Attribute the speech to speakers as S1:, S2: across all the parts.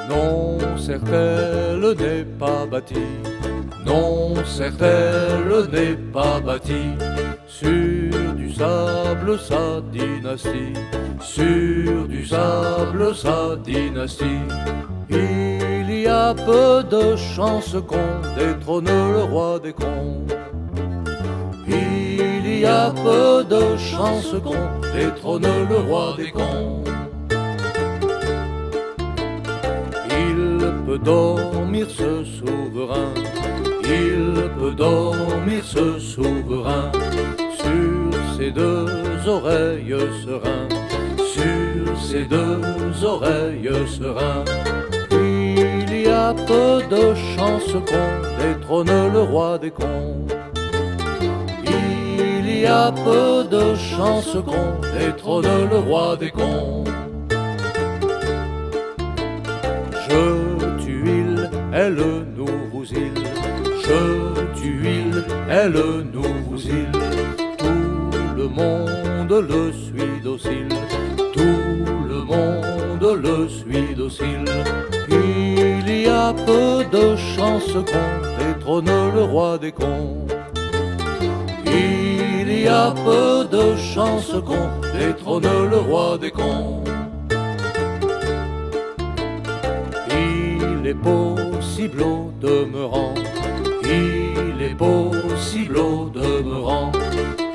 S1: Non, certes, elle n'est pas bâtie. Non, certes, elle n'est pas bâtie sur du sable sa dynastie, sur du sable sa dynastie. Il y a peu de chances qu'on détrône le roi des contes. Il y a peu de chances qu'on détrône le roi des contes. Il peut dormir ce souverain, il peut dormir ce souverain sur ses deux oreilles serein, sur ses deux oreilles serein. Il y a peu de chances qu'on détrône le roi des contes. Il y a peu de chances qu'on détrône le roi des contes. Je Tuile est le nouveau île, je Tuile est le nouveau île. Tout le monde le suit docile, tout le monde le suit docile. Il y a peu de chances qu'on détrône le roi des contes. Il y a peu de chances qu'on détrône le roi des contes. Il est possible au demeurant, il est possible au demeurant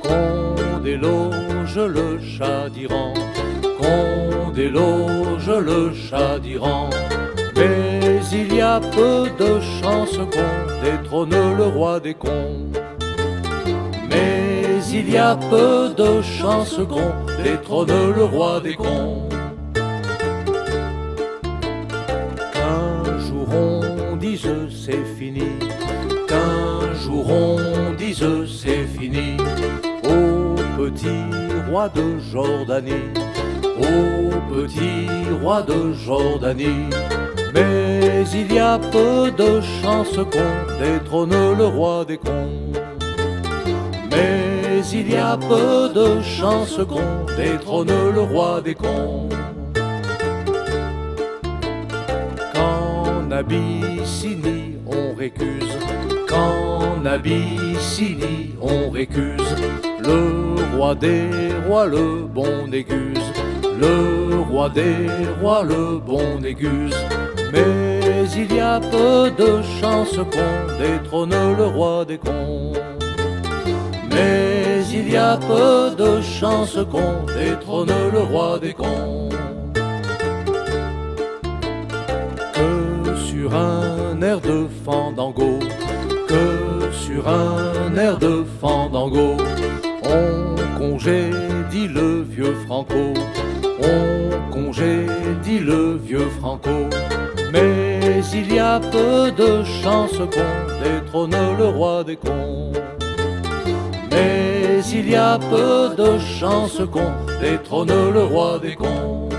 S1: qu'on déloge le chat d'Iran, qu'on déloge le chat d'Iran. Mais il y a peu de chances qu'on détrône le roi des contes. Mais il y a peu de chances qu'on détrône le roi des contes. Qu'un jour on dise c'est fini, qu'un jour on dise c'est fini, au petit roi de Jordanie, au petit roi de Jordanie. Mais il y a peu de chances qu'on détrône le roi des contes. Mais il y a peu de chances qu'on détrône le roi des contes. Qu'en Abyssinie on récuse, qu'en Abyssinie on récuse le roi des rois, le bon Néguse, le roi des rois, le bon Néguse. Mais il y a peu de chances qu'on détrône le roi des contes. Mais il y a peu de chances qu'on détrône le roi des contes. Que sur un air de fandango, que sur un air de fandango, on congédie le vieux Franco, on congédie le vieux Franco. Mais il y a peu de chances qu'on détrône le roi des contes. Mais il y a peu de chances qu'on détrône le roi des contes.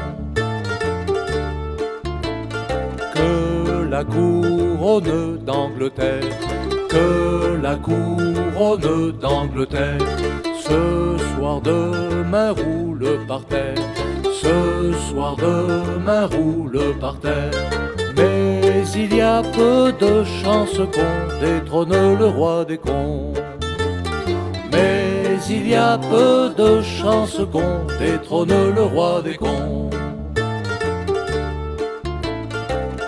S1: Que la couronne d'Angleterre, que la couronne d'Angleterre, ce soir demain roule par terre, ce soir demain roule par terre. Mais il y a peu de chances qu'on détrône le roi des contes. Mais il y a peu de chances qu'on détrône le roi des contes.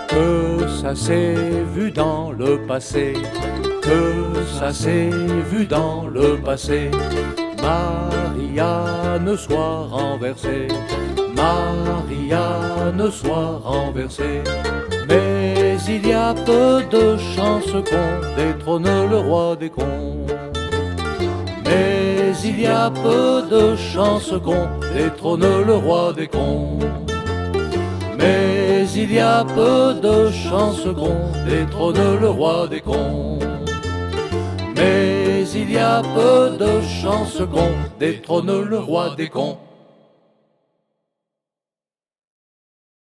S1: Que ça s'est vu dans le passé, que ça s'est vu dans le passé. Marianne soit renversée, Marianne soit renversée. Mais il y a peu de chances qu'on détrône le roi des contes. Mais il y a peu de chances qu'on détrône le roi des contes. Mais il y a peu de chances qu'on détrône le roi des contes. Mais il y a peu de chances qu'on détrône le roi des contes.